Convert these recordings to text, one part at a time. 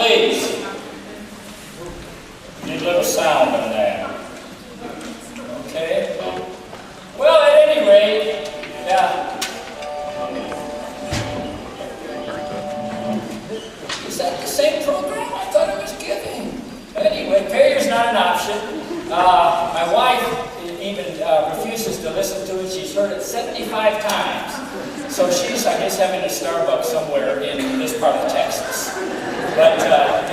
please. Need a little sound on that. Okay. Well, at any rate, yeah. Is that the same program? I thought it was giving. Anyway, failure's not an option. My wife even refuses to listen to it. She's heard it 75 times. So she's, I guess, having a Starbucks somewhere in this part of Texas. But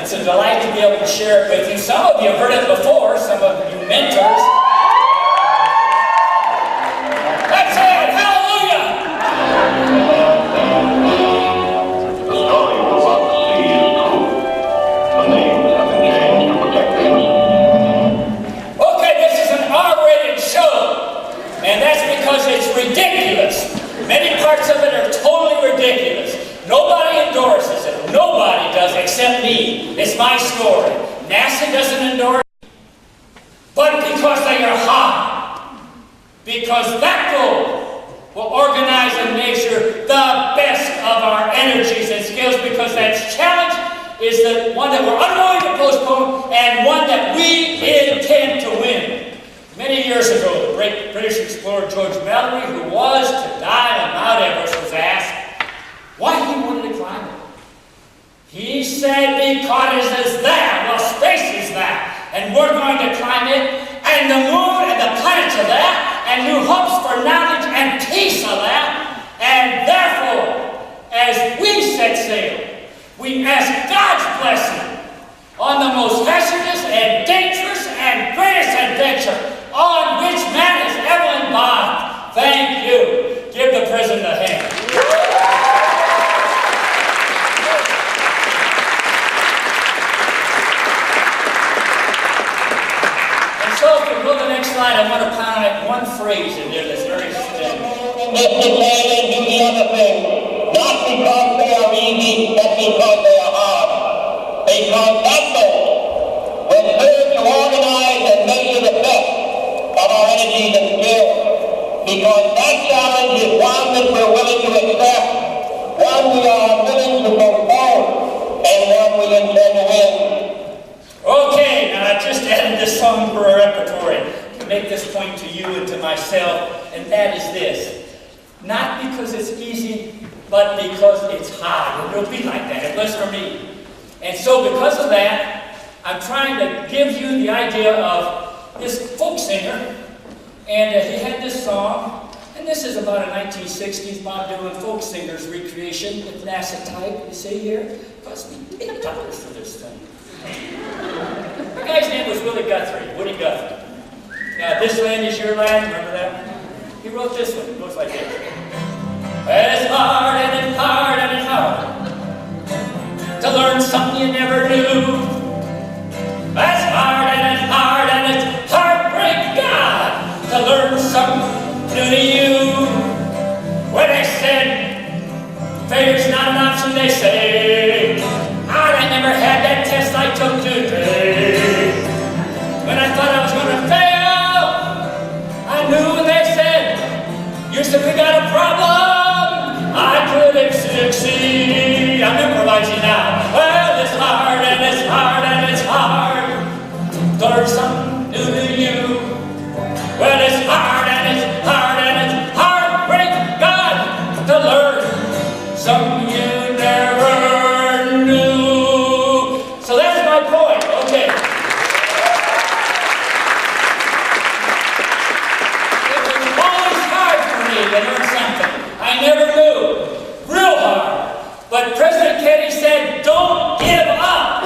it's a delight to be able to share it with you. Some of you have heard it before, some of you mentors. Let's say it, hallelujah! The story of the sea is true. The names have been changed to protect the innocent. Okay, this is an R-rated show, and that's because it's ridiculous. Many parts of it are totally ridiculous. Nobody endorses it. Nobody does except me. It's my story. NASA doesn't endorse it. But because they are high. Because that goal will organize and measure the best of our energies and skills, because that challenge is the one that we're unwilling to postpone and one that we intend to win. Many years ago, the great British explorer George Mallory, who was to die on Mount Everest, was asked why he wanted to climb it. He said, because it's there, well, space is there, and we're going to climb it, and the moon and the planets are there, and new hopes for knowledge and peace are there, and therefore, as we set sail, we ask God's blessing on the most hazardous and dangerous and greatest adventure on which man has ever embarked. Thank you. Give the president a hand. And so if we go to the next slide, I want to highlight one phrase in there that's very interesting. This declare and do the other thing, not because they are easy, but because they are hard. Because that goal will serve to organize and measure the best of our energies and skills. Because that challenge is one that we're willing to accept, one we are willing to postpone, and one we intend to win. Okay, now I just added this song to our repertory to make this point to you and to myself, and that is this. Not because it's easy, but because it's high. It'll be like that. It was for me. And so because of that, I'm trying to give you the idea of this folk singer, and he had this song, and this is about a 1960s Bob Dylan folk singer's recreation with NASA type, you see here. It cost me $8 for this thing. The guy's name was Woody Guthrie. This land is your land, remember that? He wrote this one, it goes like this. It's hard and it's hard and it's hard to learn something you never knew. It's hard and it's hard and it's heartbreak, God, to learn something new to you. When they said failure's not an option, they say, I never had that test I took today. When I thought I was going to fail, I knew when they said, you said we got a problem, I couldn't succeed. I'm improvising now. Well, it's hard and it's hard and it's hard to learn something new to you. Well, it's hard and it's hard and it's heartbreak, God, to learn something you never knew. So that's my point. Okay. It was always hard for me to learn something I never knew. Real hard. But President Kennedy said, don't give up.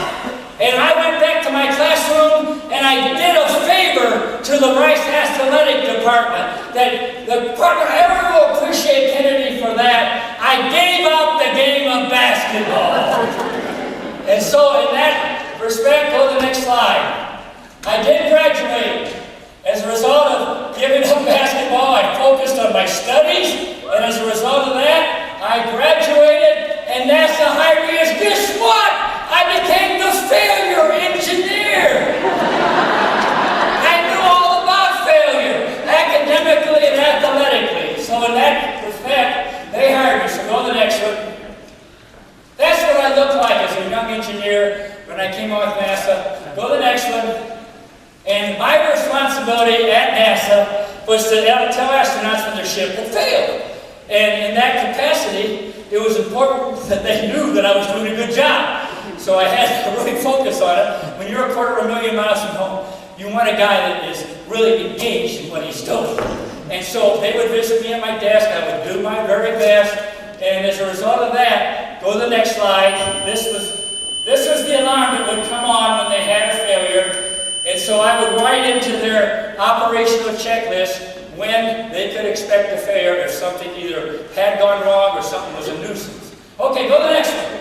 And I went back to my classroom and I did a favor to the Rice Athletic Department. That the department, everyone will appreciate Kennedy for that. I gave up the game of basketball. And so in that respect, go to the next slide. I did graduate. As a result of giving up basketball, I focused on my studies. And as a result of that, I graduated. And NASA hired me as, guess what? I became the failure engineer. I knew all about failure, academically and athletically. So in that respect, they hired me. So go to the next one. That's what I looked like as a young engineer year when I came out with NASA. Go to the next one. And my responsibility at NASA was to tell astronauts when their ship had failed. And in that capacity, it was important that they knew that I was doing a good job. So I had to really focus on it. When you're 250,000 miles from home, you want a guy that is really engaged in what he's doing. And so they would visit me at my desk. I would do my very best. And as a result of that, go to the next slide. This was the alarm that would come on when they had a failure. And so I would write into their operational checklist when they could expect a failure if something either had gone wrong or something was a nuisance. Okay, go to the next one.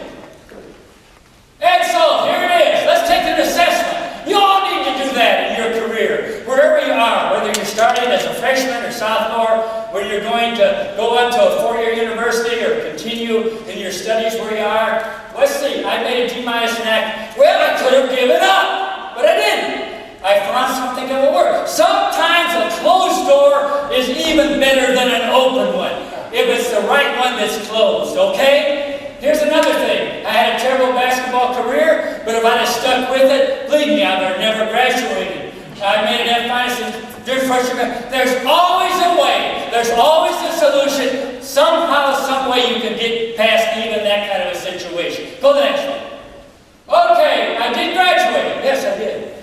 And so, here it is. Let's take an assessment. You all need to do that in your career, wherever you are, whether you're starting as a freshman or sophomore, whether you're going to go on to a 4-year university or continue in your studies where you are. Let's see, I made a D- in that. Well, I could have given up, but I didn't. I found something that will work. Sometimes a closed door is even better than an open one, if it's the right one that's closed, okay? Here's another thing. I had a terrible basketball career, but if I'd have stuck with it, believe me, I would have never graduated. I made an F- There's always a way. There's always a solution. Somehow, some way you can get past even that kind of a situation. Go to the next one. Okay, I did graduate. Yes, I did.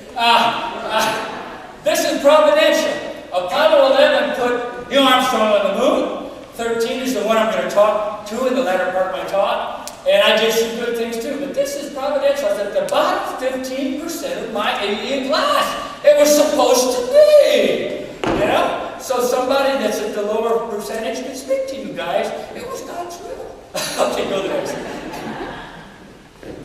This is providential. Apollo 11 put Neil Armstrong on the moon. 13 is the one I'm going to talk to in the latter part of my talk. And I did some good things too. But this is providential. I was at the bottom 15% of my alien class. It was supposed to be. You know? So somebody that's at the lower percentage can speak to you guys. It was God's will. Okay, go to the next one.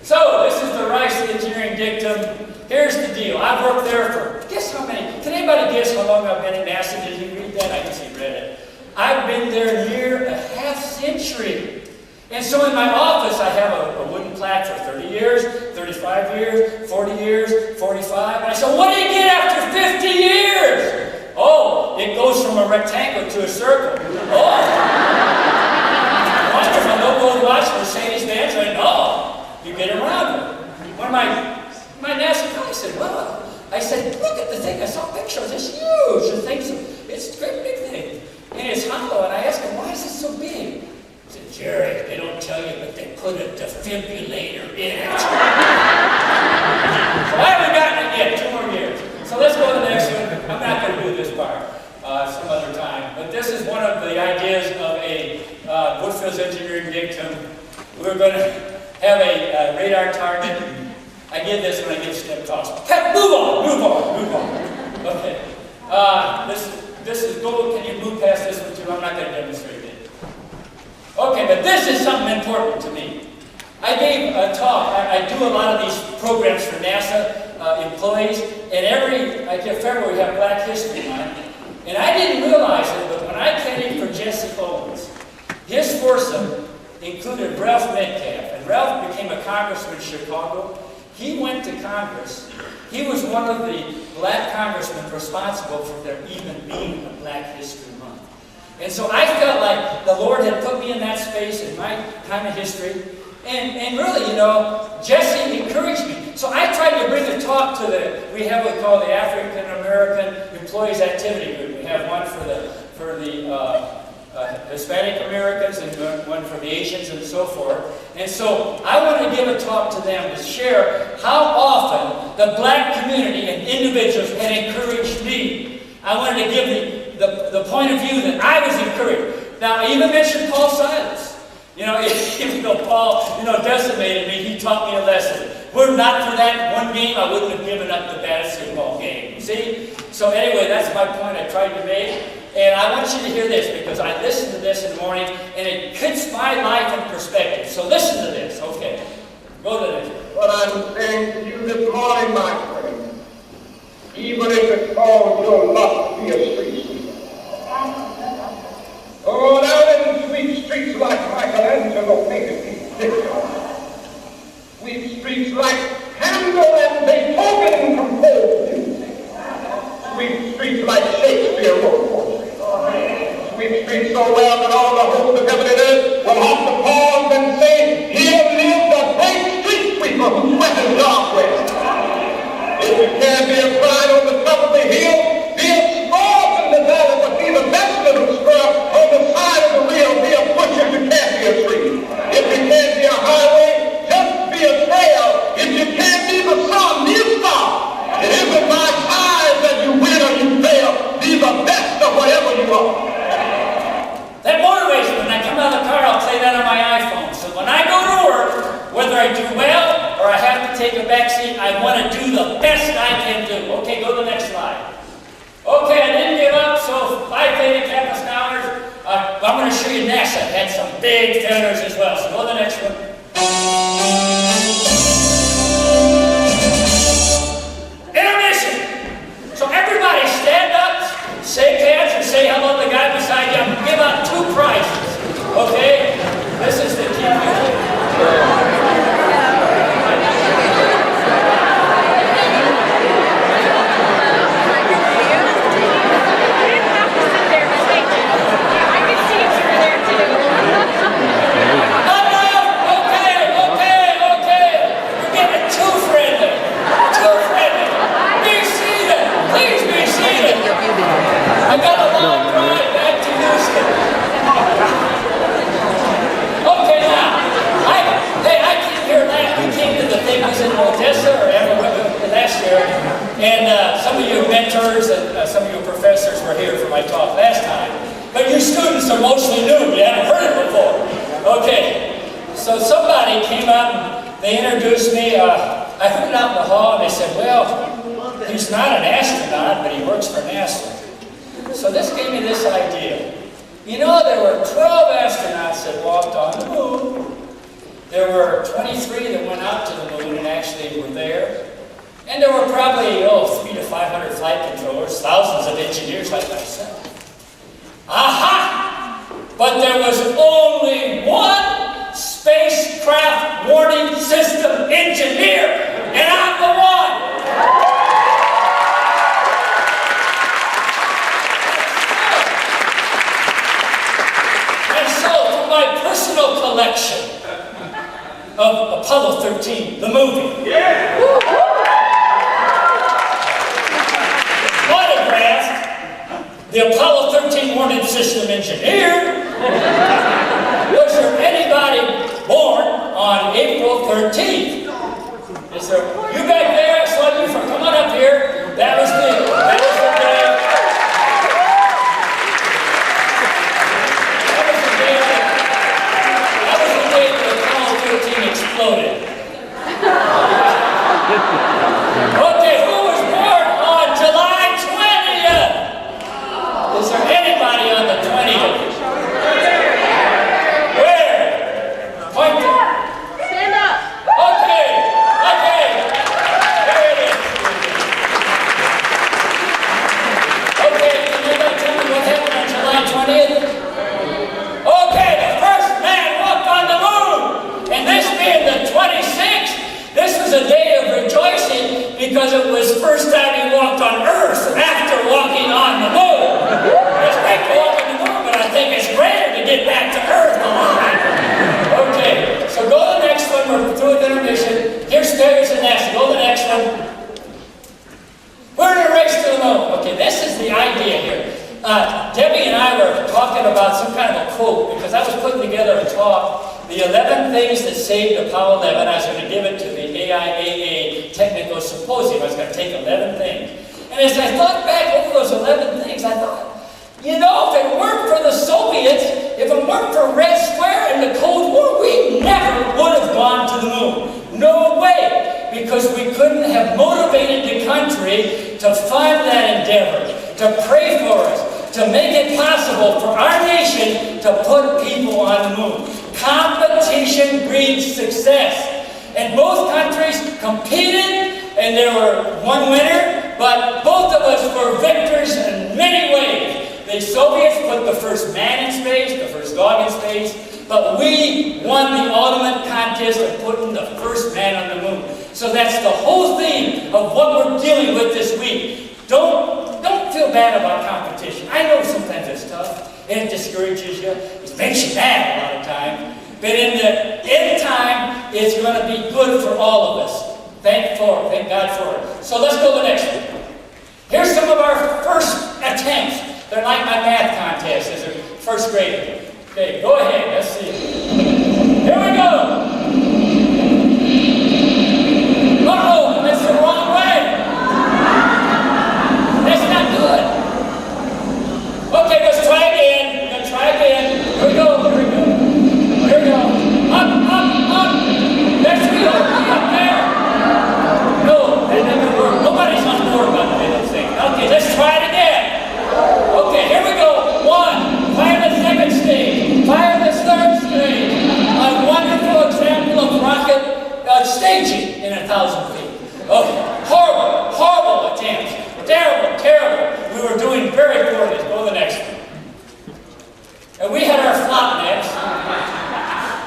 So, this is the Rice Engineering Dictum. Here's the deal. I've worked there for, guess how many? Can anybody guess how long I've been at NASA? Did you read that? I guess you read it. I've been there near a half-century. And so in my office, I have a wooden plaque for 30 years, 35 years, 40 years, 45. And I said, what do you get after 50 years? Oh, it goes from a rectangle to a circle. Oh. Wonderful. No gold watch, Mercedes-Benz. I know. You get around it. One of my NASA guys said, well, I said, look at the thing. I saw pictures. It's huge. The thing's, it's a great big thing. And it's hollow. And I asked him, why is it so big? He said, Jerry, they don't tell you, but they put a defibrillator in it. So I haven't gotten it yet. 2 more years. So let's go to the next one. I'm not going to do this part some other time. But this is one of the ideas of a Woodfill's engineering dictum. We're going to have a radar target. I did this when I give step talks. Move on. Okay. This is go. Can you move past this one too? I'm not going to demonstrate it. Okay, but this is something important to me. I gave a talk. I do a lot of these programs for NASA employees, and I get February we have Black History Month, and I didn't realize it, but when I came for Jesse Owens, his foursome included Ralph Metcalf, and Ralph became a congressman in Chicago. He went to Congress. He was one of the black congressmen responsible for there even being a Black History Month. And so I felt like the Lord had put me in that space in my time of history. And really, you know, Jesse encouraged me. So I tried to bring a talk to we have what we call the African American Employees Activity Group. We have one for the Hispanic Americans and one for the Asians and so forth. And so I wanted to give a talk to them to share how often the black community and individuals had encouraged me. I wanted to give the point of view that I was encouraged. Now, I even mentioned Paul Silas. You know, even though Paul, decimated me, he taught me a lesson. Were not for that one game, I wouldn't have given up the basketball game. See? So anyway, that's my point I tried to make. And I want you to hear this, because I listened to this in the morning, and it puts my life in perspective. So listen to this, okay? Go to this. What I'm saying to you this morning, my friend, even if it calls your lot to be a street sweeper. Oh, down in sweet streets like Michelangelo painted these pictures. Sweet streets like Handel and Beethoven composed music. Sweet streets like Shakespeare wrote poetry. Sweet streets so well that all the hosts of heaven and earth will have to pause and say, here lives a great street sweeper who sweated well or I have to take a back seat. I want to do the best I can do. Okay, go to the next slide. Okay, I didn't give up, so Phi Theta Kappa Scholars. I'm going to show you NASA had some big failures as well. So go to the next one. Intermission. So everybody stand up, say cats, or say hello to the guy beside you. I'm going to give out 2 prizes. Okay? This is the key. I got a long drive back to Houston. Okay, now, I came here we came to the thing, I was in Odessa or last year, and some of you mentors and some of you professors were here for my talk last time. But you students are mostly new, you haven't heard it before. Okay, so somebody came up and they introduced me. I heard it out in the hall and they said, well, he's not an astronaut, but he works for NASA. So this gave me this idea. You know, there were 12 astronauts that walked on the moon. There were 23 that went out to the moon and actually were there. And there were probably, 300 to 500 flight controllers, thousands of engineers like myself. Aha! But there was only one spacecraft warning system engineer, and I'm the one! My personal collection of Apollo 13, the movie. Yeah. Autographed, the Apollo 13 warning system engineer. Was there anybody born on April 13th? Is there, you back there, I saw you from, come on up here. That was me. That was the day. Exploded. Okay, who was born on July 20th? Is there anybody on the 20th? Where? Point to. Stand up. Okay. There it is. Okay, can anybody tell me what happened on July 20th? Okay, the first man walked on the moon. And this being the 26th, this was a day of rejoicing because it was the first time he walked on Earth after walking on the moon. It's great to walk on the moon, but I think it's greater to get back to Earth. Okay, so go to the next one. We're through with intermission. Here's the next. Go to the next one. We're in a race to the moon. Okay, this is the idea here. Debbie and I were talking about some kind of a quote because I was putting together a talk. The 11 things that saved Apollo 11, I was going to give it to the AIAA Technical Symposium. I was going to take 11 things. And as I thought back over those 11 things, I thought, you know, if it weren't for the Soviets, if it weren't for Red Square and the Cold War, we never would have gone to the moon. No way, because we couldn't have motivated the country to fund that endeavor, to pray for us, to make it possible for our nation to put people on the moon. Competition breeds success. And both countries competed, and there were one winner, but both of us were victors in many ways. The Soviets put the first man in space, the first dog in space, but we won the ultimate contest of putting the first man on the moon. So that's the whole theme of what we're dealing with this week. Don't feel bad about competition. I know sometimes it's tough, and it discourages you. It makes you mad a lot of times. But in the end time, it's going to be good for all of us. Thank God for it. So let's go to the next one. Here's some of our first attempts. They're like my math contest as a first grader. Okay, go ahead. Let's see. Here we go. Uh-oh, that's the wrong way. That's not good. Okay, let's try again. Let's try again. Here we go. Here we go. Here we go. Up. There we go. fishing in 1,000 feet. Okay, horrible, horrible attempts. Terrible, terrible. We were doing very poorly. Go to the next one. And we had our flop nets.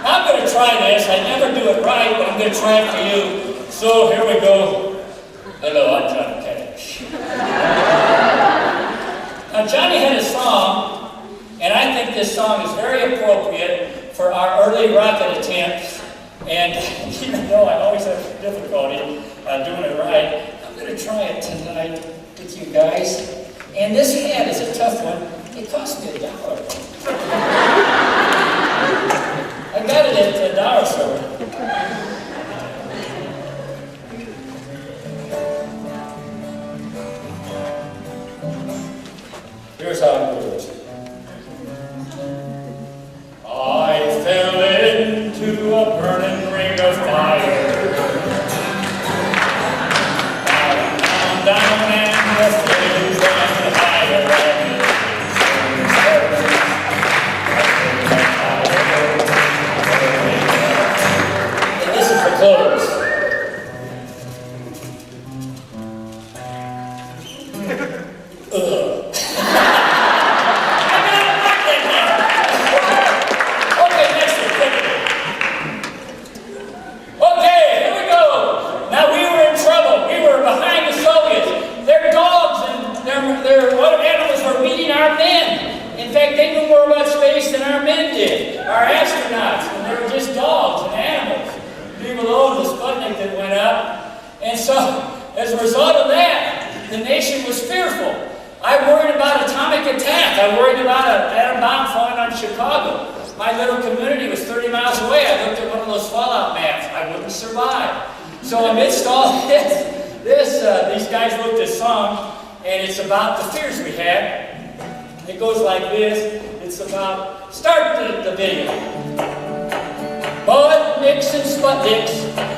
I'm going to try this. I never do it right, but I'm going to try it for you. So here we go. Hello, I'm Johnny Cash. Now, Johnny had a song, and I think this song is very appropriate for our early rocket attempts. And even though I always have difficulty doing it right, I'm going to try it tonight with you guys. And this hat is a tough one. It cost me $1. I got it at the dollar store. Here's how it goes. I fell into a burning ring of fire. Down and the flames ran higher. And this is for clothes. These guys wrote this song, and it's about the fears we had. It goes like this. It's about, start the video. Sputniks and Sputniks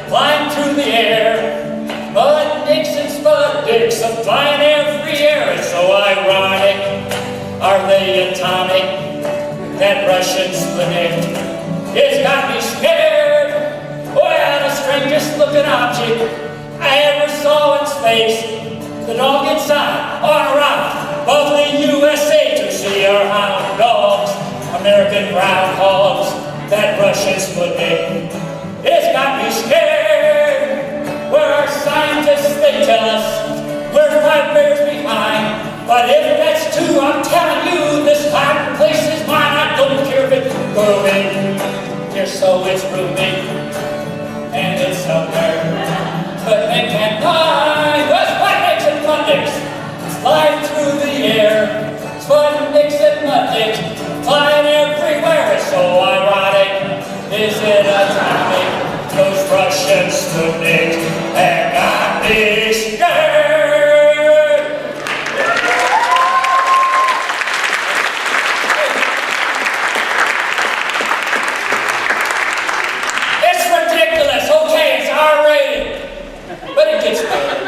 flying through the air. Sputniks and Sputniks are flying everywhere. It's so ironic. Are they atomic? That Russian Sputnik. It's got me scared. Well, the strangest looking object I ever saw in space. The dog inside, on a rock, above the USA to see our hound dogs, American groundhogs, that Russian Sputnik. It's got me scared. Where our scientists, they tell us we're 5 years behind. But if that's true, I'm telling you, this time and place is mine. I don't care if it's moving, just so it's rooming, and it's somewhere. But they can't find the Sputniks and Sputniks flying through the air. Sputniks and Sputniks flying everywhere. It's so ironic. Is it atomic? Those Russian Sputniks have got me scared. It's ridiculous. Okay, it's R-rated. But it gets better.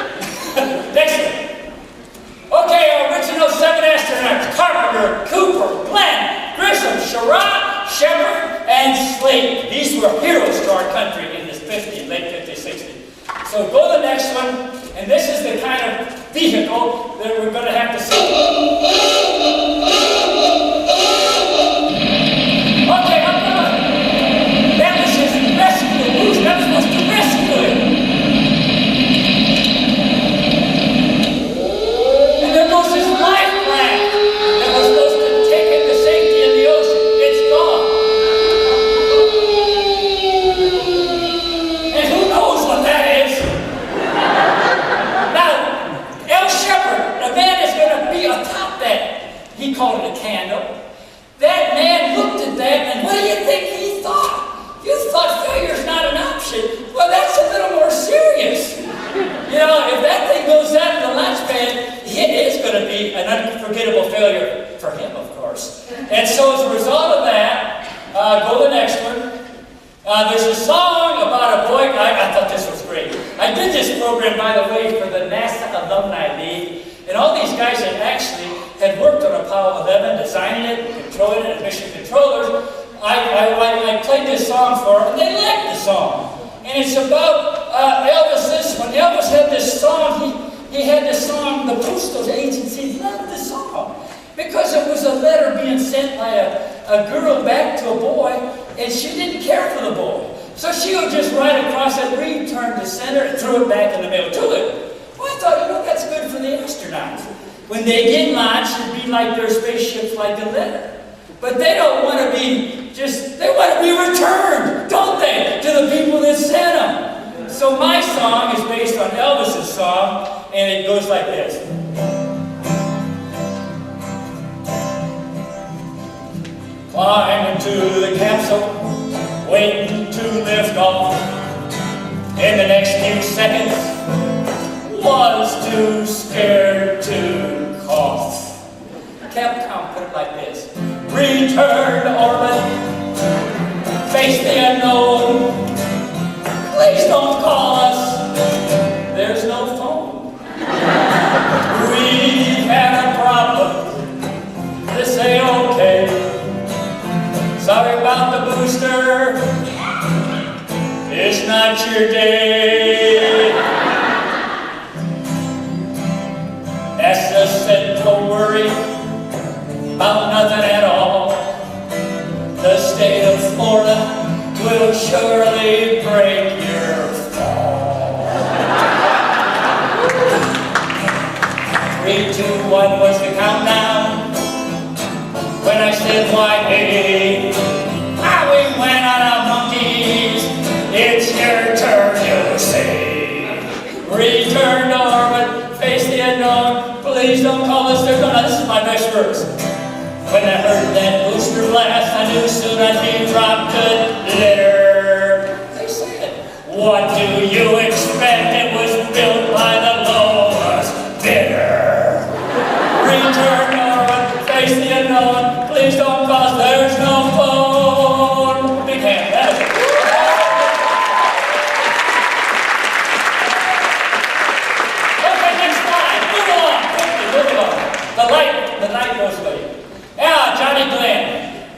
Next one. Okay, original 7 astronauts. Carpenter, Cooper, Glenn, Grissom, Sherrod, Shepard, and Slate. These were heroes to our country in the 50s, late 50s, 60s. So go to the next one, and this is the kind of vehicle that we're going to have to see. Okay, I'm done. That was his rescue. Who's not supposed to rescue him? He called it a candle. That man looked at that, and what do you think he thought? You thought failure's not an option. Well, that's a little more serious. You know, if that thing goes out in the launch pad, it is going to be an unforgettable failure for him, of course. And so as a result of that, go to the next one. There's a song about a boy. I thought this was great. I did this program, by the way, for the NASA Alumni League, and all these guys had worked on Apollo 11, designing it, controlling it, and mission controllers. I played this song for them, and they liked the song. And it's about when Elvis had this song, he had this song, the postal agency loved the song because it was a letter being sent by a girl back to a boy, and she didn't care for the boy. So she would just write across it, return to sender, and threw it back in the mail to him. Well, I thought, that's good for the astronauts. When they get launched, it'd be like their spaceship's like a letter. But they don't want to be they want to be returned, don't they, to the people that sent them. So my song is based on Elvis's song, and it goes like this. Climb into the capsule, waiting to lift off. In the next few seconds, was too scared to cough. Capcom put it like this. Return to orbit, face the unknown. Please don't call us, there's no phone. We had a problem, this ain't okay. Sorry about the booster, it's not your day. NASA said don't worry about nothing at all. The state of Florida will surely break your fall. 3, 2, 1 was the countdown. When I said why hey, we went on our monkeys. It's your turn, you say. Return to orbit, face the unknown. Please don't call us, they're gonna. This is my best verse. When I heard that booster blast, I knew soon I'd be dropped to litter. They said, what do you expect? It was built by the lowest bidder. Return to orbit, face the unknown. Please don't cause there's no phone. Big hand, that was it. Okay, next slide. Move on, quickly, move on. The light goes away. Yeah, Johnny Glenn.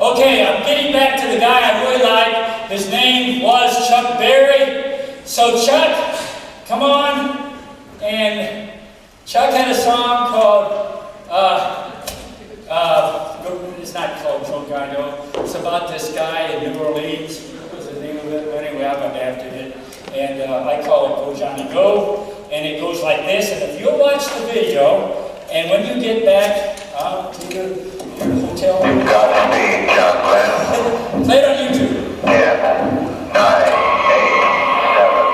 Okay, I'm getting back to the guy I really like. His name was Chuck Berry. So Chuck, come on. And Chuck had a song called, it's not called Drunk I Know. It's about this guy in New Orleans. What was the name of it? Anyway, I'm adapted it. And I call it Go Johnny Go. And it goes like this. And if you'll watch the video, and when you get back to your hotel room, You've got to be Chuck Glenn. play it on YouTube. 10, 9, 8, 7.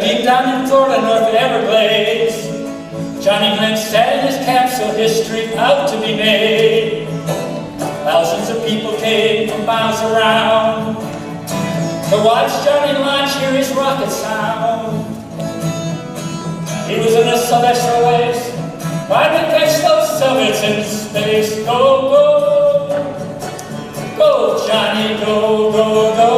Deep down in Florida, north of Everglades, Johnny Glenn sat in his capsule, history out to be made. Thousands of people came from miles around to watch Johnny launch, hear his rocket sound. He was in a celestial race, trying to catch those Soviets in space. Go, go, go, Johnny, go, go, go.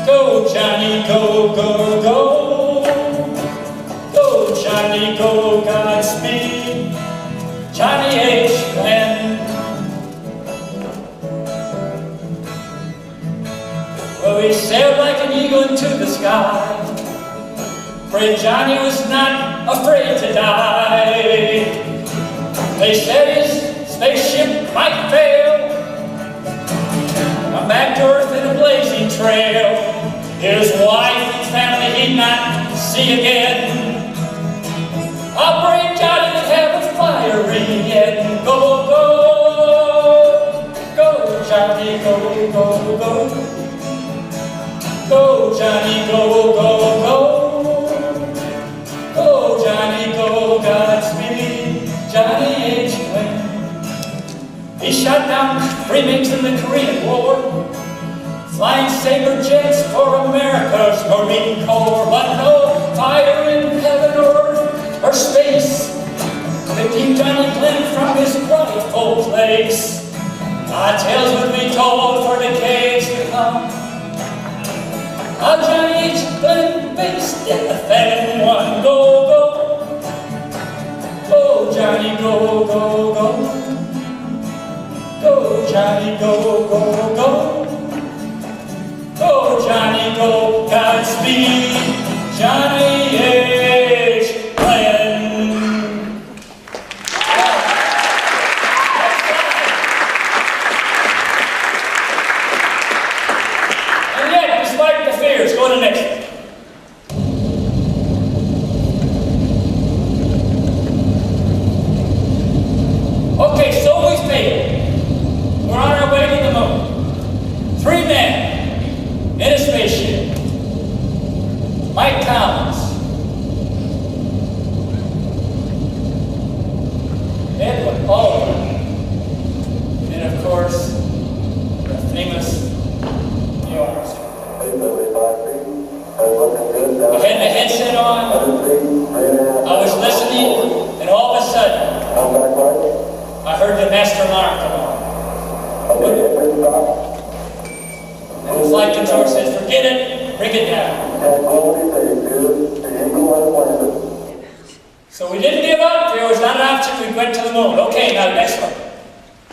Go, Johnny, go, go, go. Go, Johnny, go, Godspeed. Johnny H. Glenn. Well, he sailed like an eagle into the sky. Brave Johnny was not afraid to die. They said his spaceship might fail, come back to Earth in a blazing trail. His wife and family he'd not see again. I'll bring Johnny to heaven fiery and go, go, go, Johnny, go, go, go. Go, Johnny, go, go, go. Go, Johnny, go, Godspeed. Johnny H. Glenn. He shot down Freemakes in the Korean War, flying saber jets for America's Marine Corps. But no fire in heaven or earth or space could keep Johnny Glenn from his rightful place. Our tales would be told for decades to come. How Johnny H. Glenn faced death and won. Go, go, the master alarm come on. And the flight controller says, forget it, bring it down. So we didn't give up. There was not an option. We went to the moon. Okay, now the next one.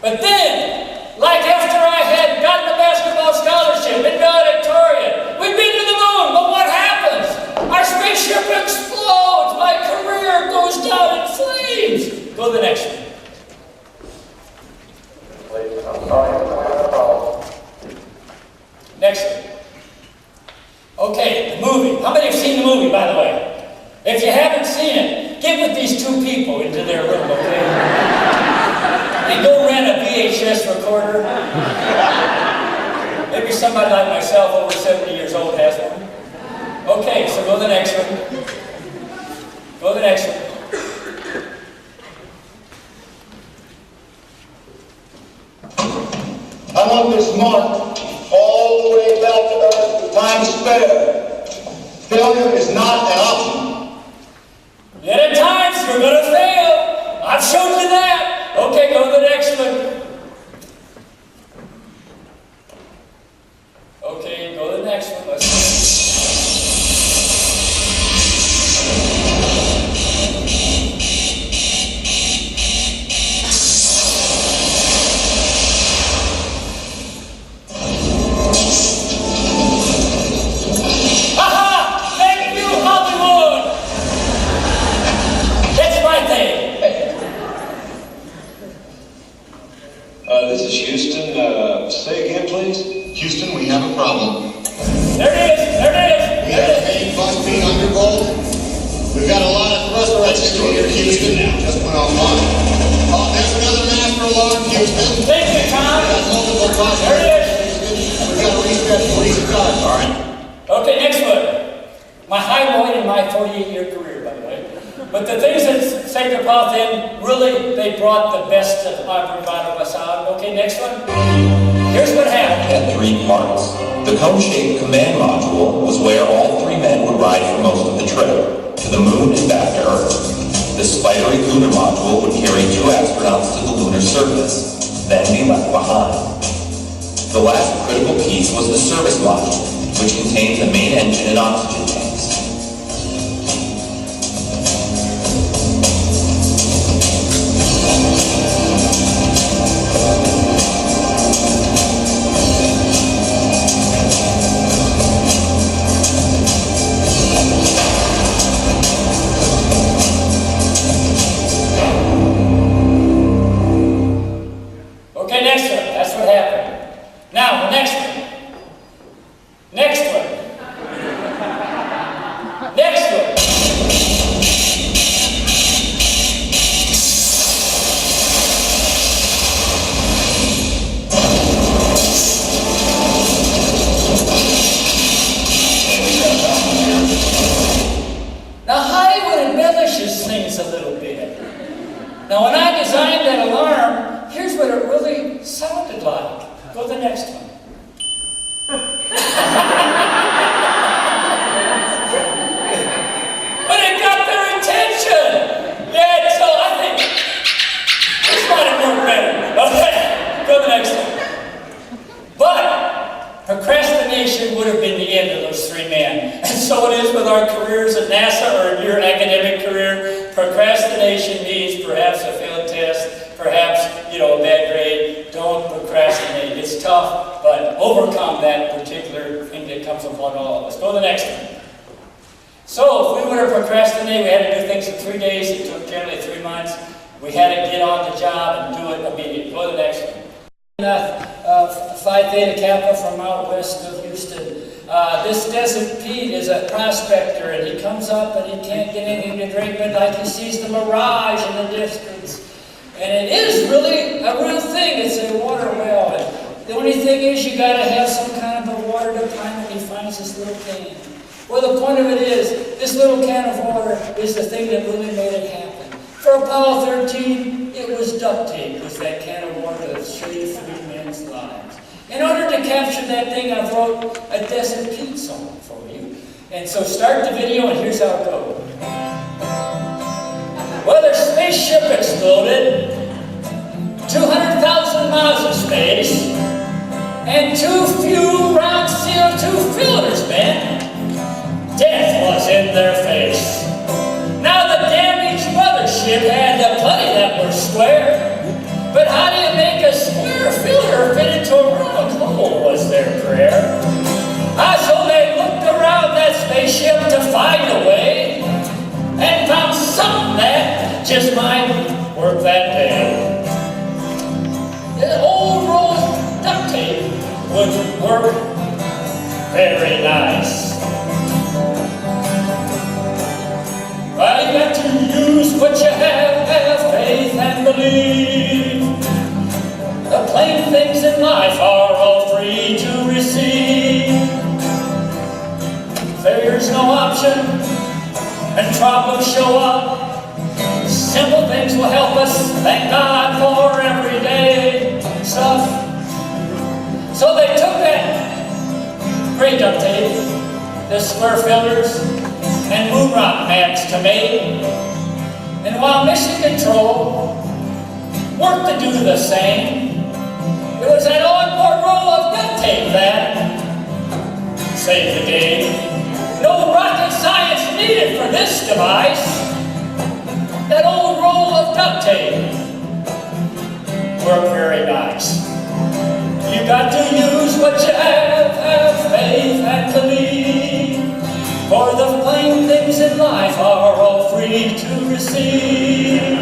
But then, like after I had gotten the basketball scholarship and valedictorian, we've been to the moon, but what happens? Our spaceship explodes. My career goes down in flames. Go to the next one. Next one. Okay, the movie. How many have seen the movie, by the way? If you haven't seen it, get with these two people into their room, okay? And go rent a VHS recorder. Maybe somebody like myself, over 70 years old, has one. Okay, so go to the next one. Go to the next one. I want this mark all the way back to Earth to Times Square. Failure is not an option. Yet at times you're going to fail. I've shown you that. Okay, go to the next one. Okay, go to the next one. Let's see. This is Houston. Say again, please. Houston, we have a problem. There it is! There it is! We have a main bus being undervolt. We've got a lot of thrust registry here, Houston. Just went offline. Oh, there's another master alarm, Houston. Take your time. We've got multiple buses. There it is! We've got to reset and restart. All right. Okay, next one. My high point in my 48-year career, by the way. But the things that saved the path in, really, they brought the best of us out. Okay, next one. Here's what happened. Had three parts. The cone-shaped command module was where all three men would ride for most of the trip, to the moon and back to Earth. The spidery lunar module would carry 2 astronauts to the lunar surface, then be left behind. The last critical piece was the service module, which contained the main engine and oxygen tanks. Okay, next one. That's what happened. Now, the next one. Next one. Next one. Now, Hollywood embellishes things a little bit. Now, when I designed that alarm, here's what it really sounded like. Go to the next one. But it got their attention. Yeah, so I think this might have worked better. Okay, go to the next one. But procrastination would have been the end of those three men. And so it is with our careers at NASA or in your academic career. Procrastination means perhaps a failed test, perhaps, a bad grade. Don't procrastinate. It's tough, but overcome that particular thing that comes upon all of us. Go to the next one. So if we were to procrastinate, we had to do things in 3 days. It took generally 3 months. We had to get on the job and do it immediately. Go to the next one. Phi Theta Kappa from out west of Houston. This Desert Pete is a prospector, and he comes up and he can't get anything to drink, but like he sees the mirage in the distance. And it is really a real thing. It's a water well. And the only thing is you got to have some kind of a water to find when he finds this little can. Well, the point of it is, this little can of water is the thing that really made it happen. For Apollo 13, it was duct tape. It was that can of water that saved 3 men's lives. In order to capture that thing, I wrote a Desert Pete song for you. And so start the video, and here's how it goes. Well, their spaceship exploded. 200,000 miles of space, and too few round CO2 filters, man. Death was in their face. Now the damaged mothership had plenty that were square, but how do you make a square filter fit into a round hole was their prayer. So they looked around that spaceship to find a way, and found something that just might work that day. The old roll of duct tape would work very nice. Well, you got to use what you have faith and believe. The plain things in life are all free to receive. Failure's no option, and problems show up. Simple things will help us, thank God for everyday stuff. So they took that gray duct tape, the square filters, and moon rock mats to make. And while mission control worked to do the same, it was that onboard roll of duct tape that saved the day. No rocket science needed for this device. That old roll of duct tape worked very nice. You got to use what you have faith and believe. For the plain things in life are all free to receive.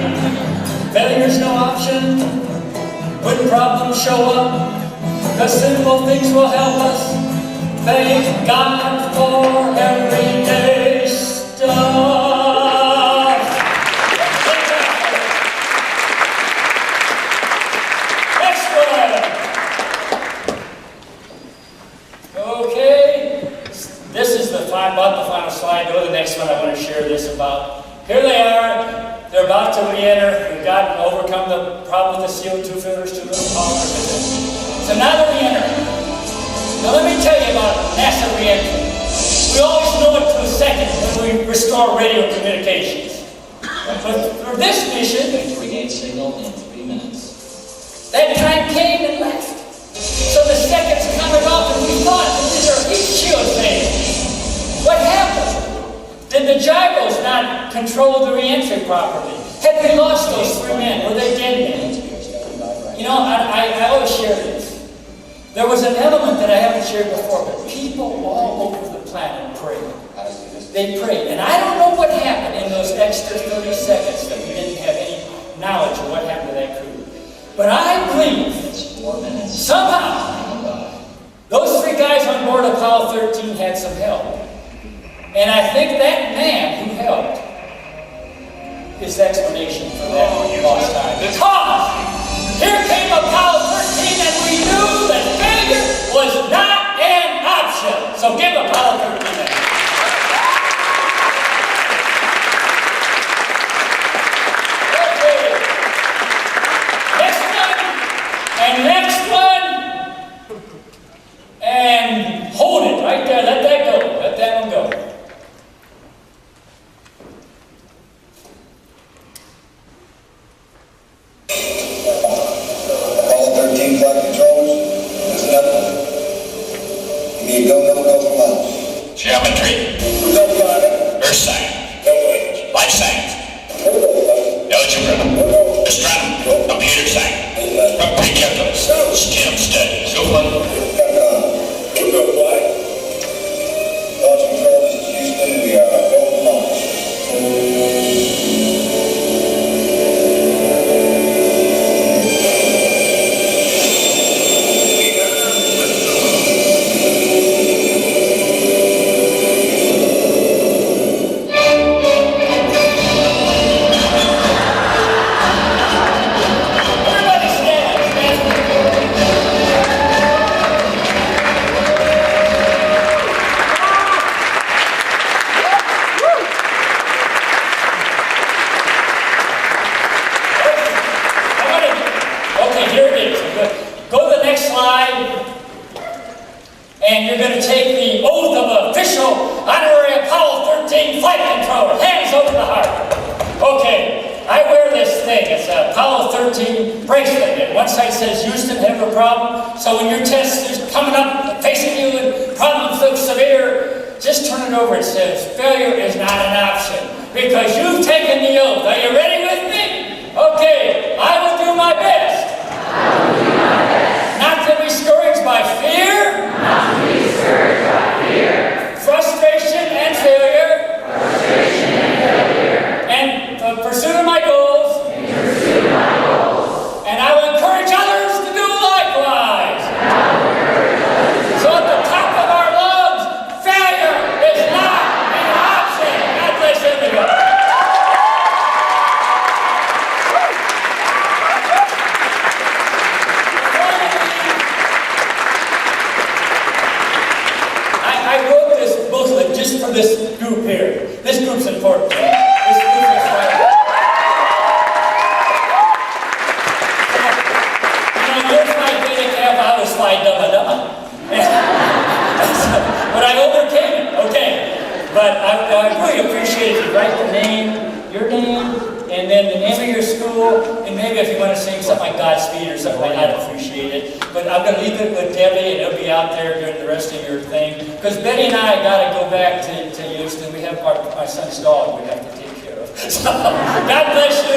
Failure's no option when problems show up. The simple things will help us. Thank God for everyday stuff. Next one. Okay. This is about the final slide. Go to the next one I want to share this about. Here they are. They're about to re-enter. We've got to overcome the problem with the CO2 filters, too little power. So now they're re-entering. Now let me tell you about NASA re-entry. We always know it to a second when we restore radio communications. But for this mission, regain signal in 3 minutes. that time came and left. So the seconds counted off and we thought that these are heat shield things. What happened? Did the gyros not control the re-entry properly? Had we lost those 3 men? Were they dead men? You know, I always share this. There was an element that I haven't shared before, but people all over the planet prayed. They prayed. And I don't know what happened in those extra 30 seconds that we didn't have any knowledge of what happened to that crew. But I believe somehow those 3 guys on board Apollo 13 had some help. And I think that man who helped is the explanation for that lost time. Because here came Apollo 13 and we knew that failure was not an option. So give Apollo 13 that. Okay. Next one. And hold it right there. Let that go. Let that one go. Geometry. Earth science. Life science. Algebra. Astronomy. Computer science. Pre-calculus. STEM studies. Go play. And you're going to take the oath of official honorary Apollo 13 flight controller. Hands over the heart. Okay, I wear this thing. It's a Apollo 13 bracelet. And one side says, Houston, have a problem. So when your test is coming up, facing you, and problems look severe, just turn it over. It says, failure is not an option because you've taken the oath. Are you ready with me? Okay, I will do my best. Not to be discouraged by fear. Frustration and failure. And the pursuit of my goals. And I will encourage others to do likewise. So at the top of our lungs, failure is not an option. God bless everybody. I wrote this booklet just for this group here. This group's important. This group is vital. You're Phi Beta Kappa, I was Phi Gamma Gamma. But I overcame it, okay. But I really appreciate if you write the name, your name, and then the name of your school, and maybe if you want to sing something like Godspeed or something like that, I'd appreciate it. But I'm going to leave it with Debbie, and it'll be out there during the rest of your thing. Because Betty and I got to go back to Houston. We have my son's dog we have to take care of. So, God bless you.